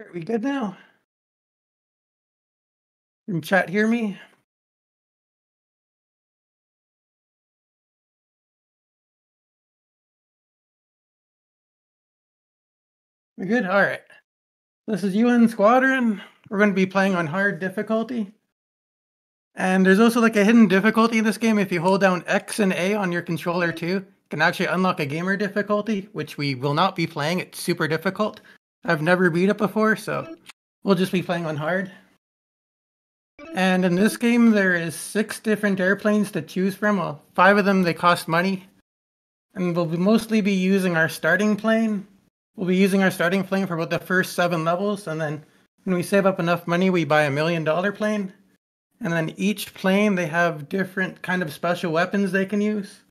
Are we good now? Can chat hear me? We good? All right. This is UN Squadron. We're going to be playing on hard difficulty. And there's also like a hidden difficulty in this game. If you hold down X and A on your controller too, you can actually unlock a gamer difficulty, which we will not be playing. It's super difficult. I've never beat it before, so we'll just be playing on hard. And in this game, there is 6 different airplanes to choose from. Well, 5 of them, they cost money. And we'll mostly be using our starting plane. We'll be using our starting plane for about the first 7 levels, and then when we save up enough money, we buy $1 million plane. And then each plane, they have different kind of special weapons they can use.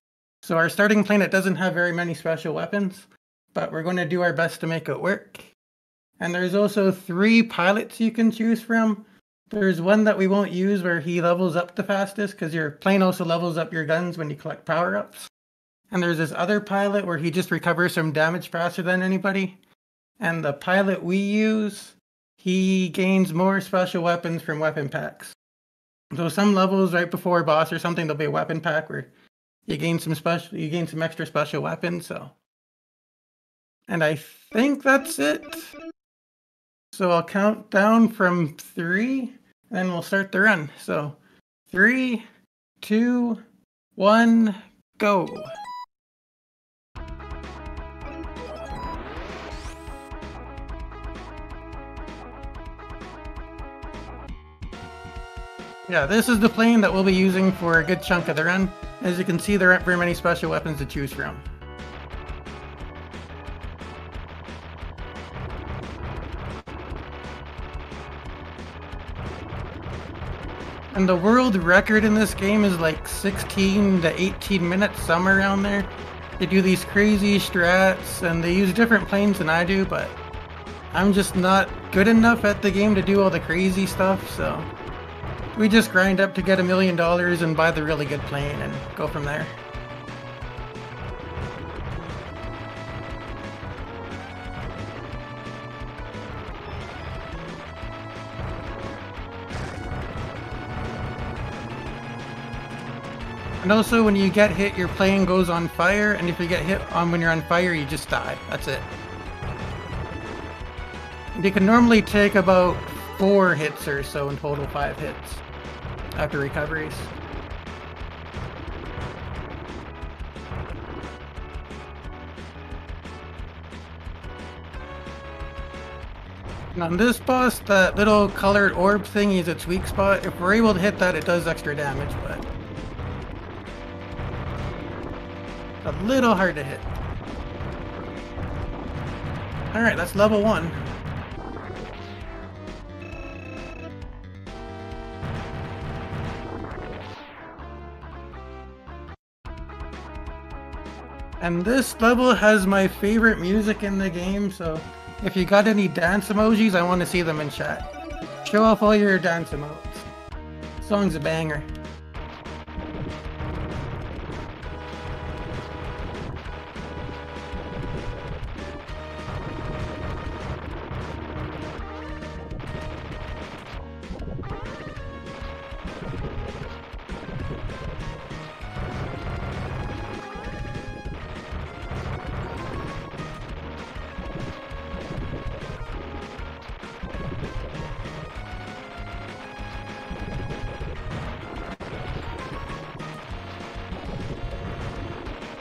So our starting plane, it doesn't have very many special weapons, but we're going to do our best to make it work. And there's also 3 pilots you can choose from. There's one that we won't use where he levels up the fastest, because your plane also levels up your guns when you collect power-ups. And there's this other pilot where he just recovers from damage faster than anybody. And the pilot we use, he gains more special weapons from weapon packs. So some levels right before boss or something, there'll be a weapon pack where you gain some extra special weapons. So, and I think that's it. So I'll count down from 3, and then we'll start the run. So 3, 2, 1, go. Yeah, this is the plane that we'll be using for a good chunk of the run. As you can see, there aren't very many special weapons to choose from. And the world record in this game is like 16 to 18 minutes, somewhere around there. They do these crazy strats, and they use different planes than I do, but I'm just not good enough at the game to do all the crazy stuff, so we just grind up to get $1 million and buy the really good plane and go from there. And also, when you get hit, your plane goes on fire, and if you get hit when you're on fire, you just die. That's it. And you can normally take about 4 hits or so in total, 5 hits after recoveries. And on this boss, that little colored orb thing is its weak spot. If we're able to hit that, it does extra damage, but a little hard to hit. Alright, that's level 1. And this level has my favorite music in the game, so if you got any dance emojis, I want to see them in chat. Show off all your dance emotes. Song's a banger.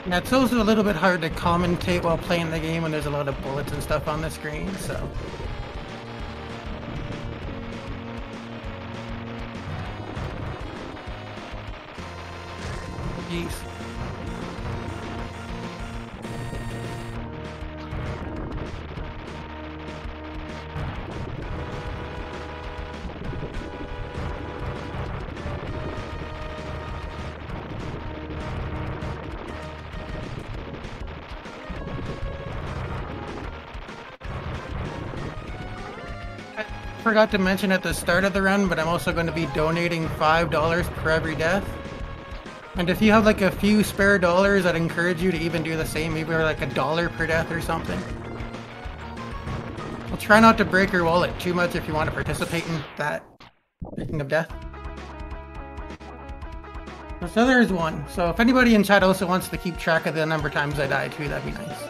Yeah, it's also a little bit hard to commentate while playing the game when there's a lot of bullets and stuff on the screen, so. Jeez. Forgot to mention at the start of the run, but I'm also going to be donating $5 for every death. And if you have like a few spare dollars, I'd encourage you to even do the same, maybe like $1 per death or something. try not to break your wallet too much if you want to participate in that. Speaking of death. So there's one. So if anybody in chat also wants to keep track of the number of times I die too, that'd be nice.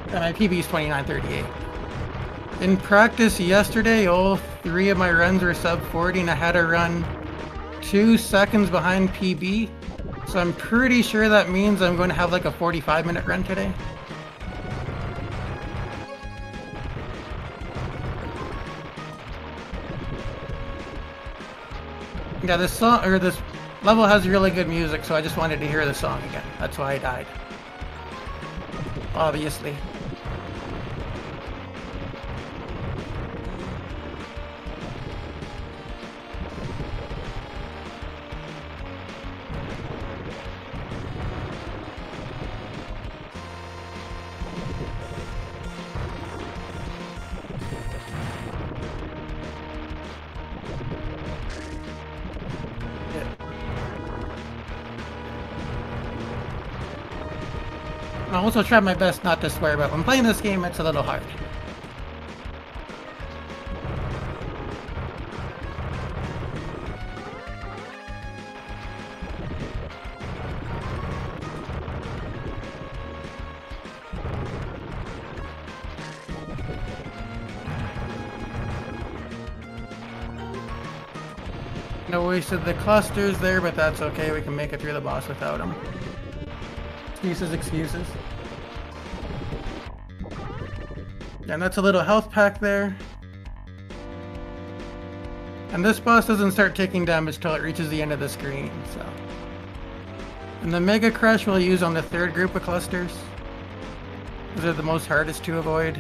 And my PB is 29:38. In practice yesterday, all 3 of my runs were sub 40 and I had to run 2 seconds behind PB. So I'm pretty sure that means I'm going to have like a 45-minute run today. Yeah, this song, or this level has really good music, so I just wanted to hear the song again. That's why I died. Obviously. I'll also try my best not to swear, but when playing this game, it's a little hard. No wasted the clusters there, but that's okay. We can make it through the boss without them. Excuses, excuses. And that's a little health pack there. And this boss doesn't start taking damage till it reaches the end of the screen, so. And the Mega Crush we'll use on the 3rd group of clusters. These are the most hardest to avoid.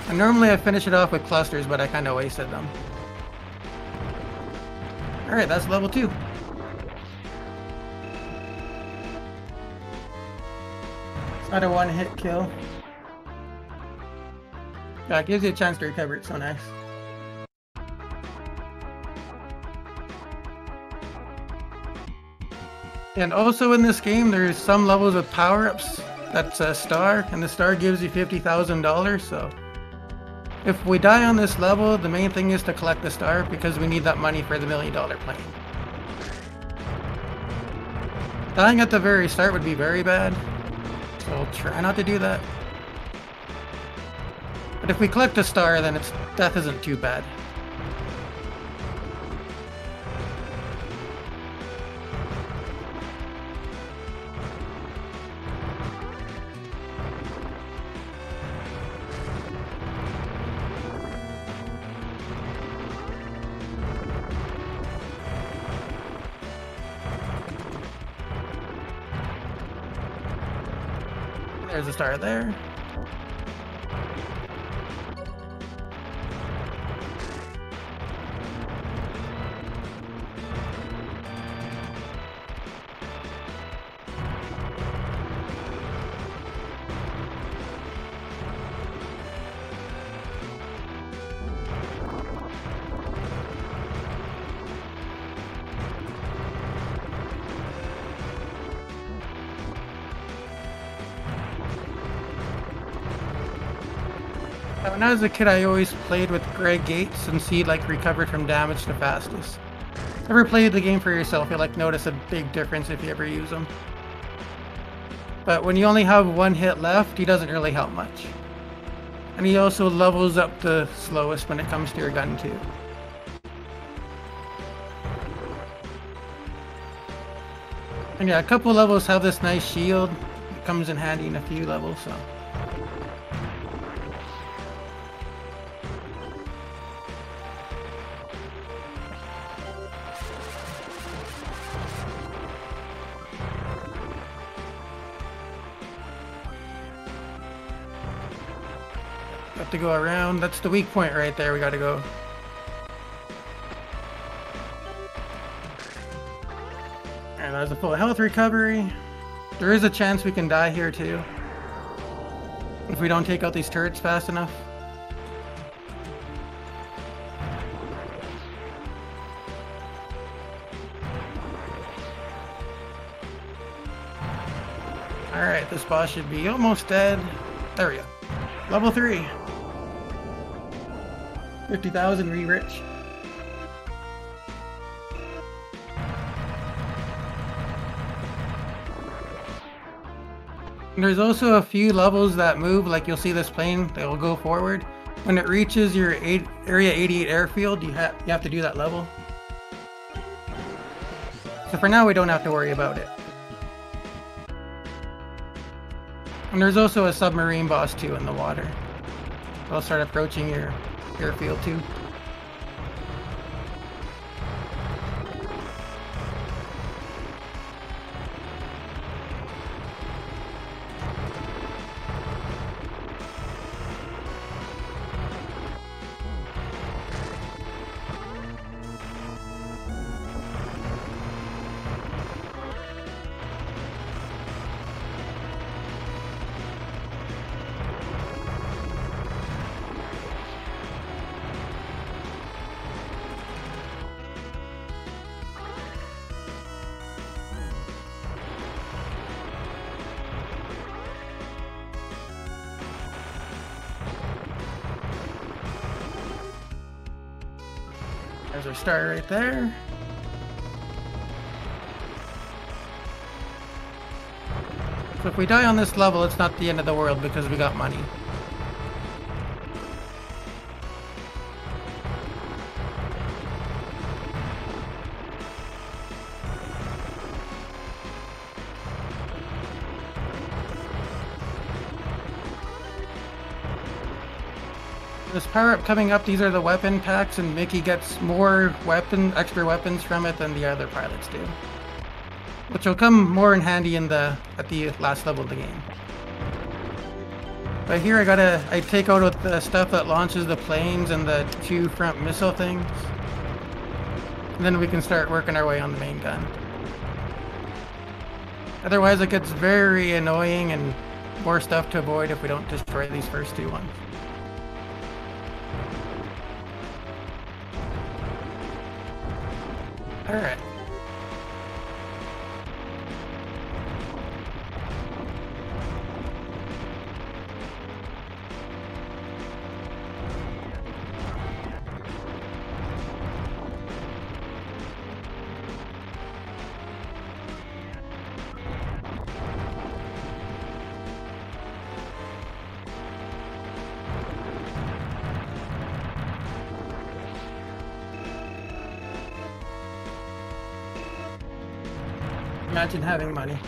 And normally I finish it off with clusters, but I kind of wasted them. Alright, that's level 2. It's not a one-hit kill. Yeah, it gives you a chance to recover it, so nice. And also in this game, there's some levels with power-ups. That's a star, and the star gives you $50,000, so... If we die on this level, the main thing is to collect the star, because we need that money for the $1 million plane. Dying at the very start would be very bad, so we'll try not to do that. But if we collect a star, then death isn't too bad. There's a star there. When I was a kid, I always played with Greg Gates since he recovered from damage the fastest. Ever played the game for yourself, you'll notice a big difference if you ever use him. But when you only have 1 hit left, he doesn't really help much. And he also levels up the slowest when it comes to your gun too. And yeah, a couple levels have this nice shield. It comes in handy in a few levels, so. To go around. That's the weak point right there. We gotta go. And there's a full health recovery. There is a chance we can die here too, if we don't take out these turrets fast enough. Alright, this boss should be almost dead. There we go. Level 3. 50,000 re-rich. There's also a few levels that move, like you'll see this plane, they will go forward. When it reaches your Area 88 airfield, you have to do that level. So for now, we don't have to worry about it. And there's also a submarine boss too in the water. They'll start approaching your airfield too. There's our star right there. So if we die on this level, it's not the end of the world because we got money. This power-up coming up, these are the weapon packs, and Mickey gets more extra weapons from it than the other pilots do. Which will come more in handy at the last level of the game. But here I take out the stuff that launches the planes and the 2 front missile things. And then we can start working our way on the main gun. Otherwise it gets very annoying and more stuff to avoid if we don't destroy these first 2 ones. Alright. Imagine having money.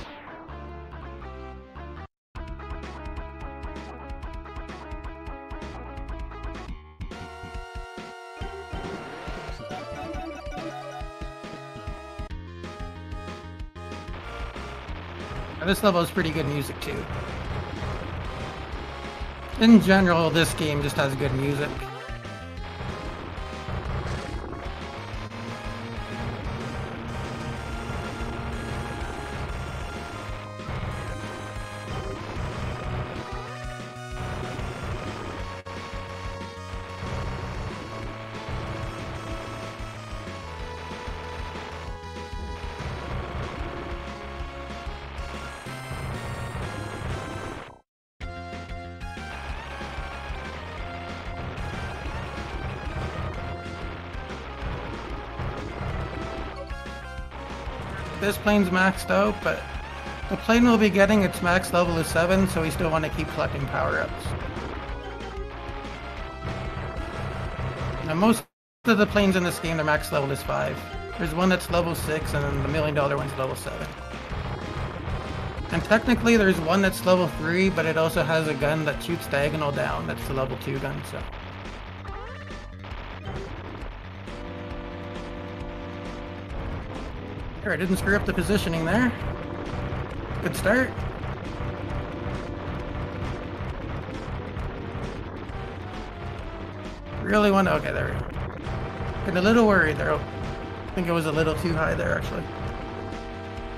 Now, this level is pretty good music too. In general, this game just has good music. This plane's maxed out, but the plane will be getting its max level is 7, so we still want to keep collecting power-ups. Now most of the planes in this game, their max level is 5. There's one that's level 6, and then the $1 million one's level 7. And technically there's one that's level 3, but it also has a gun that shoots diagonal down. That's the level 2 gun, so... Here, I didn't screw up the positioning there. Good start. Really want to... Okay, there we go. Getting a little worried there. I think it was a little too high there, actually.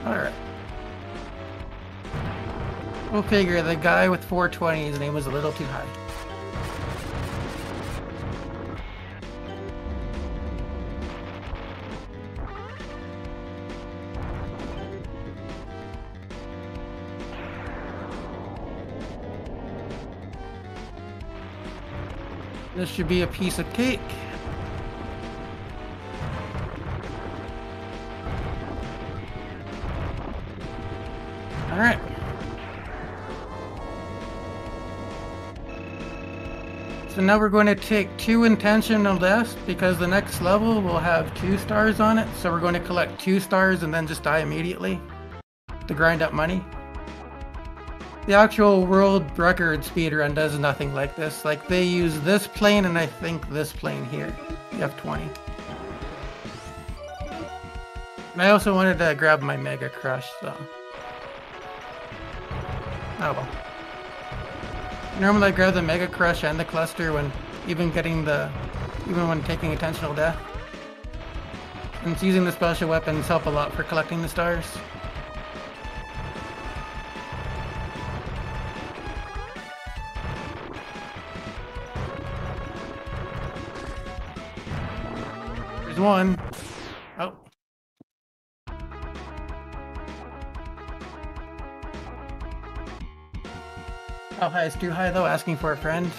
Alright. We'll figure the guy with 420, his name was a little too high. This should be a piece of cake. All right. So now we're going to take 2 intentional deaths because the next level will have 2 stars on it. So we're going to collect 2 stars and then just die immediately to grind up money. The actual world record speedrun does nothing like this. Like, they use this plane and I think this plane here, the F20. And I also wanted to grab my Mega Crush, so. Oh well. Normally I grab the Mega Crush and the cluster when even when taking intentional death. And using the special weapons help a lot for collecting the stars. There's one. Oh. How high is too high though? Asking for a friend.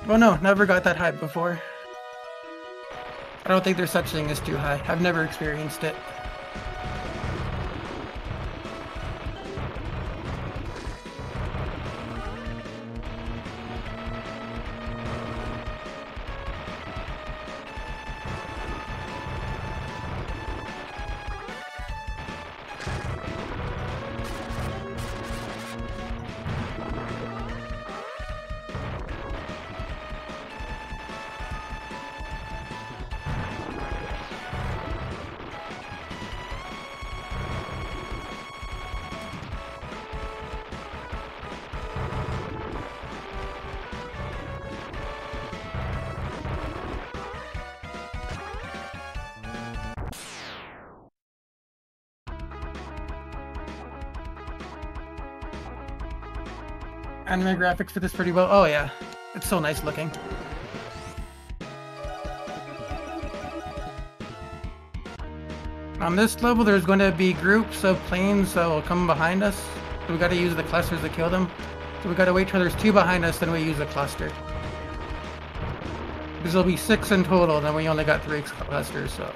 Oh no, never got that high before. I don't think there's such thing as too high. I've never experienced it. Anime graphics for this pretty well. Oh yeah, it's so nice looking. On this level, there's going to be groups of planes that will come behind us. So we got to use the clusters to kill them. So we got to wait till there's 2 behind us, then we use a cluster. Because there'll be 6 in total, then we only got 3 clusters, so.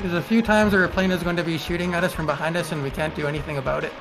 There's a few times where a plane is going to be shooting at us from behind us and we can't do anything about it.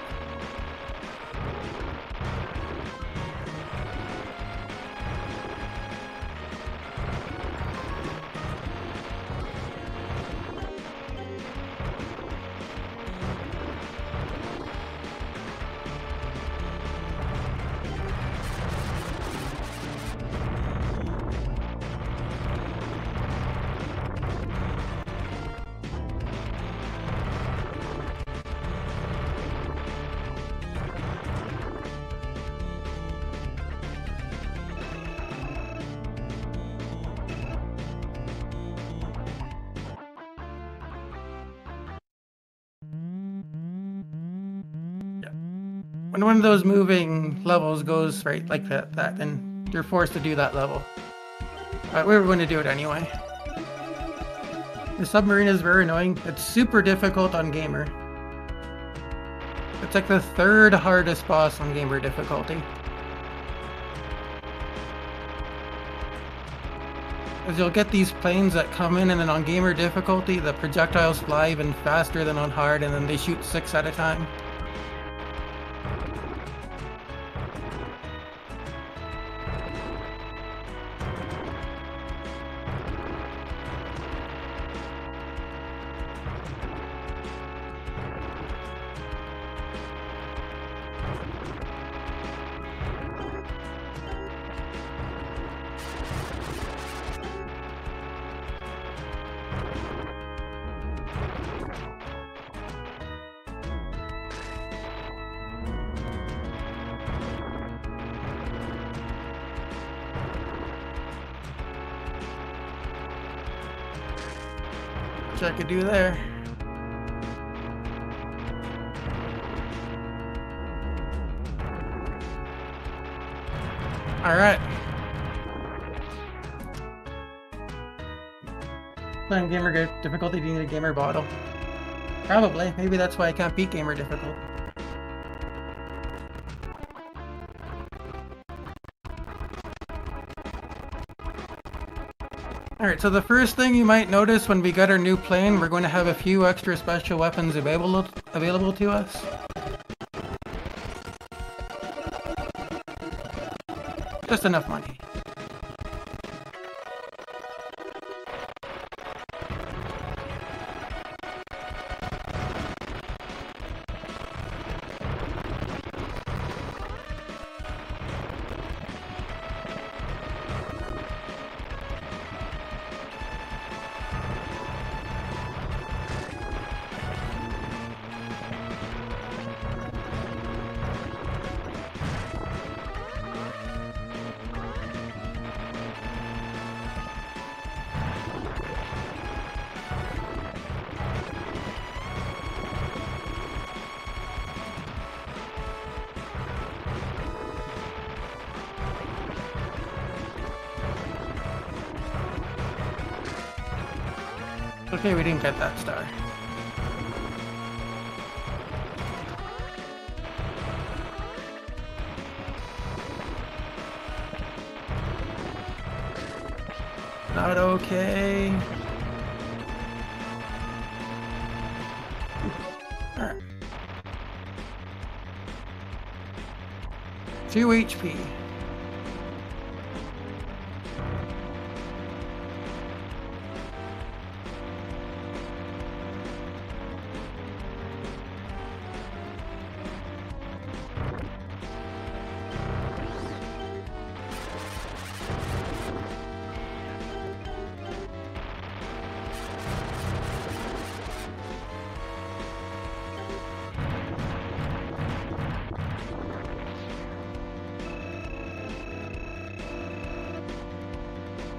When one of those moving levels goes right like that, then you're forced to do that level. But we were going to do it anyway. The submarine is very annoying. It's super difficult on gamer. It's like the 3rd hardest boss on gamer difficulty. As you'll get these planes that come in and then on gamer difficulty, the projectiles fly even faster than on hard and then they shoot 6 at a time. Which I could do there. All right. Playing gamer difficulty, do you need a gamer bottle? Probably. Maybe that's why I can't beat gamer difficult. Alright, so the first thing you might notice when we get our new plane, we're going to have a few extra special weapons available to us. Just enough money. Okay, we didn't get that star. Not okay. Alright. 2 HP.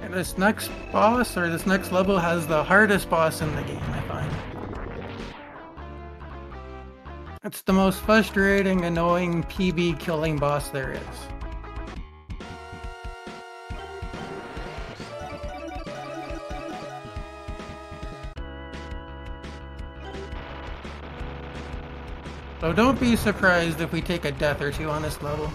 This next boss, or this next level, has the hardest boss in the game, I find. It's the most frustrating, annoying, PB killing boss there is. So don't be surprised if we take a death or two on this level.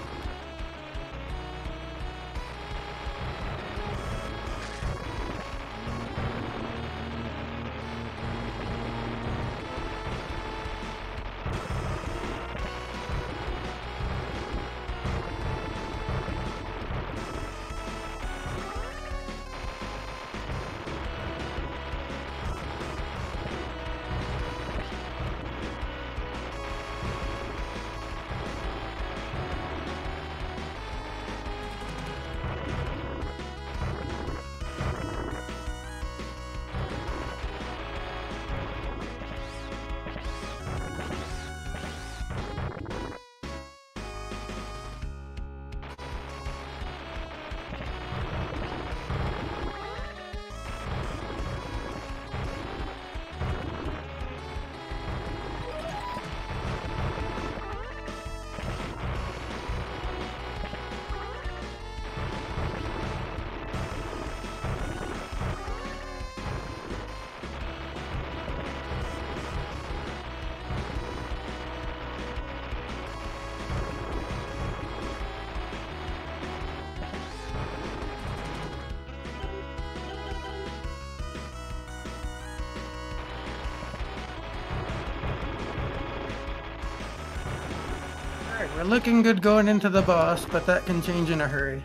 We're looking good going into the boss, but that can change in a hurry.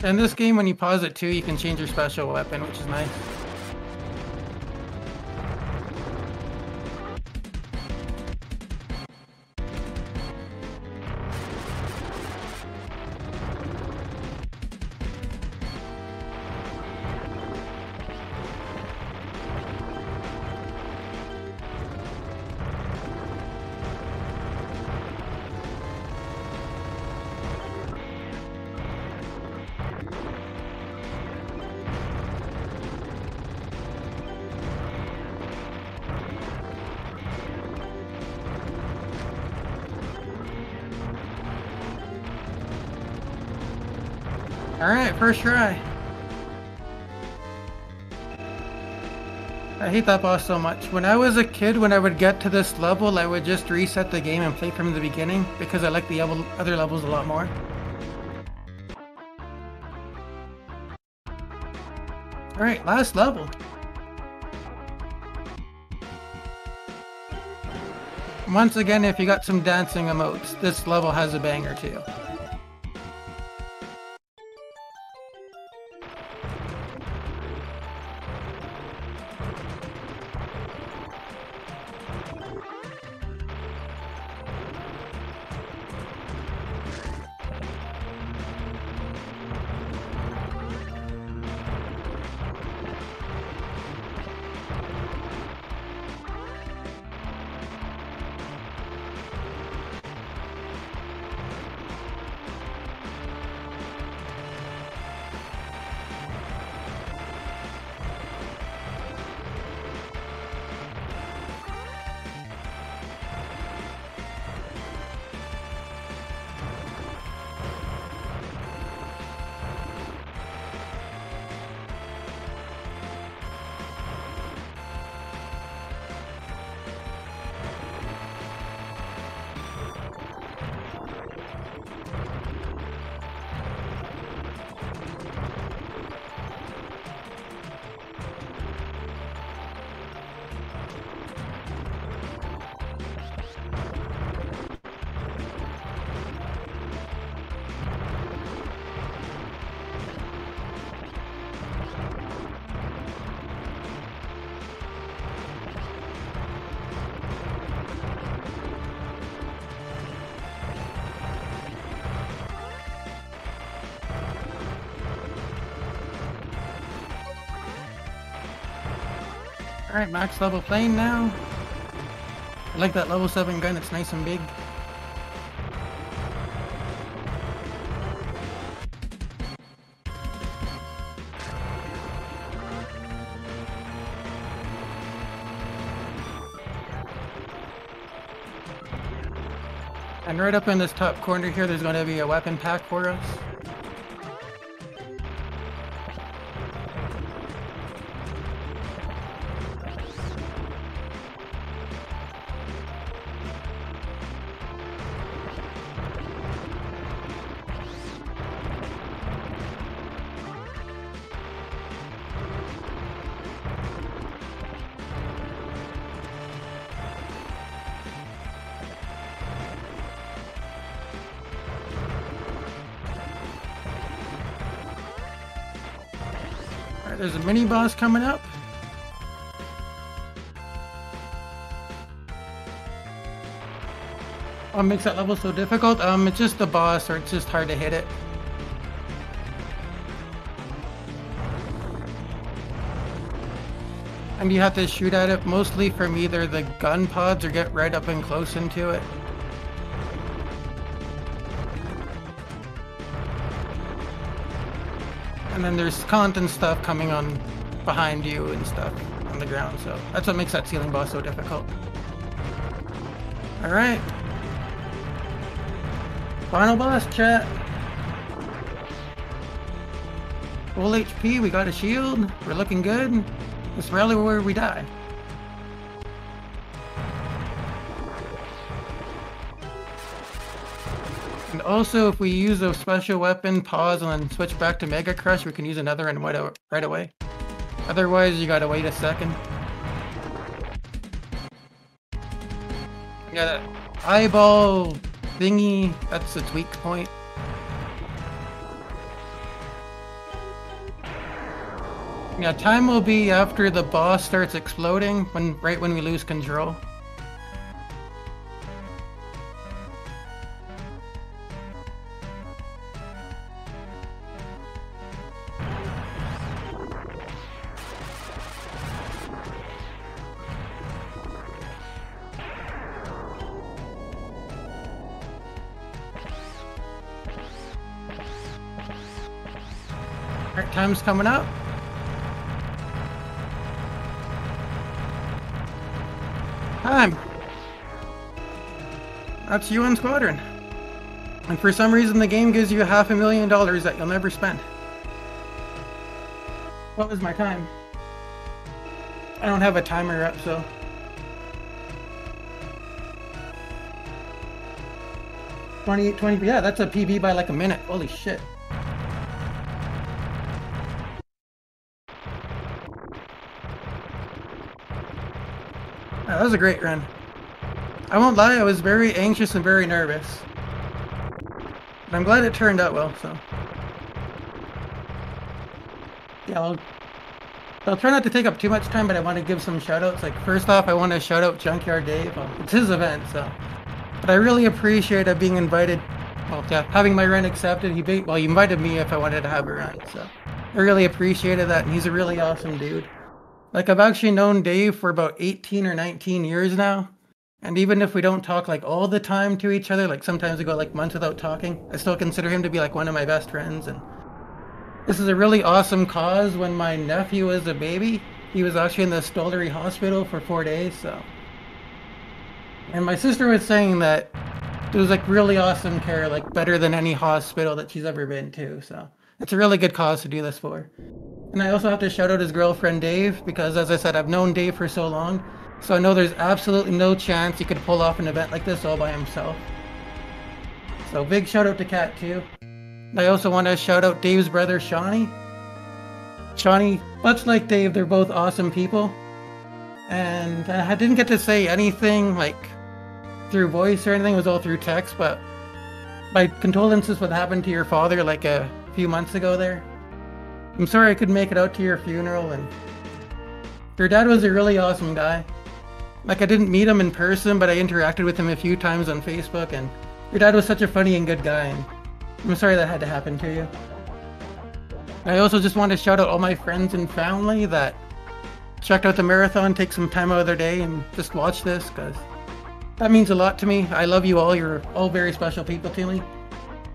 In this game, when you pause it too, you can change your special weapon, which is nice. Alright, first try. I hate that boss so much. When I was a kid, when I would get to this level, I would just reset the game and play from the beginning because I like the other levels a lot more. Alright, last level. Once again, if you got some dancing emotes, this level has a banger too. Alright, max level plane now. I like that level 7 gun, it's nice and big. And right up in this top corner here, there's going to be a weapon pack for us. There's a mini boss coming up. What makes that level so difficult? It's just the boss, or it's just hard to hit it. And you have to shoot at it mostly from either the gun pods or get right up and close into it. And then there's constant stuff coming on behind you and stuff on the ground, so that's what makes that ceiling boss so difficult. Alright. Final boss, chat. Full HP, we got a shield, we're looking good. It's rarely where we die. And also, if we use a special weapon, pause, and then switch back to Mega Crush, we can use another one right away. Otherwise, you gotta wait a second. Yeah, that eyeball thingy, that's its weak point. Yeah, time will be after the boss starts exploding, right when we lose control. Alright, time's coming up. Time! That's you and Squadron. And for some reason, the game gives you $500,000 that you'll never spend. What was my time? I don't have a timer up, so. 20, yeah, that's a PB by like a minute. Holy shit. That was a great run. I won't lie, I was very anxious and very nervous. But I'm glad it turned out well, so. Yeah, I'll try not to take up too much time, but I want to give some shout-outs. Like, first off, I want to shout out Junkyard Dave. Well, it's his event, so. But I really appreciate being invited. Well, yeah, having my run accepted. He invited me if I wanted to have a run, so. I really appreciated that, and he's a really awesome dude. Like, I've actually known Dave for about 18 or 19 years now. And even if we don't talk, like, all the time to each other, like, sometimes we go, like, months without talking, I still consider him to be, like, one of my best friends. And this is a really awesome cause. When my nephew was a baby, he was actually in the Stollery hospital for 4 days, so. And my sister was saying that it was, like, really awesome care, like, better than any hospital that she's ever been to, so. It's a really good cause to do this for. And I also have to shout out his girlfriend, Dave, because, as I said, I've known Dave for so long, so I know there's absolutely no chance he could pull off an event like this all by himself. So big shout out to Kat, too. I also want to shout out Dave's brother, Shawnee. Shawnee, much like Dave, they're both awesome people. And I didn't get to say anything, like, through voice or anything. It was all through text, but my condolences what happened to your father, like, a few months ago there. I'm sorry I couldn't make it out to your funeral, and your dad was a really awesome guy. Like, I didn't meet him in person, but I interacted with him a few times on Facebook, and your dad was such a funny and good guy, and I'm sorry that had to happen to you. I also just want to shout out all my friends and family that checked out the marathon, take some time out of their day, and just watch this, because that means a lot to me. I love you all. You're all very special people to me.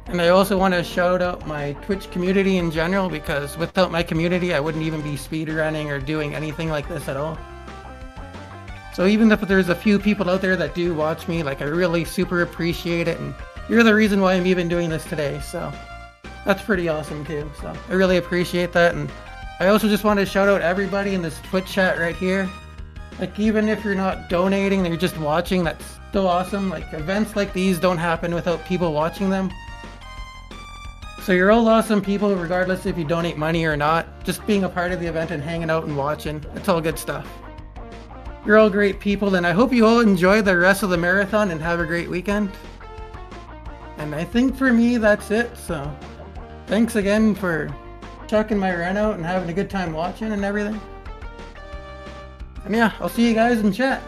And I also want to shout out my Twitch community in general, because without my community, I wouldn't even be speedrunning or doing anything like this at all. So even if there's a few people out there that do watch me, like, I really super appreciate it, and you're the reason why I'm even doing this today, so that's pretty awesome too. So I really appreciate that, and I also just want to shout out everybody in this Twitch chat right here. Like, even if you're not donating and you're just watching, that's so awesome. Like, events like these don't happen without people watching them. So you're all awesome people, regardless if you donate money or not. Just being a part of the event and hanging out and watching, it's all good stuff. You're all great people, and I hope you all enjoy the rest of the marathon and have a great weekend. And I think for me, that's it. So thanks again for checking my run out and having a good time watching and everything. And yeah, I'll see you guys in chat.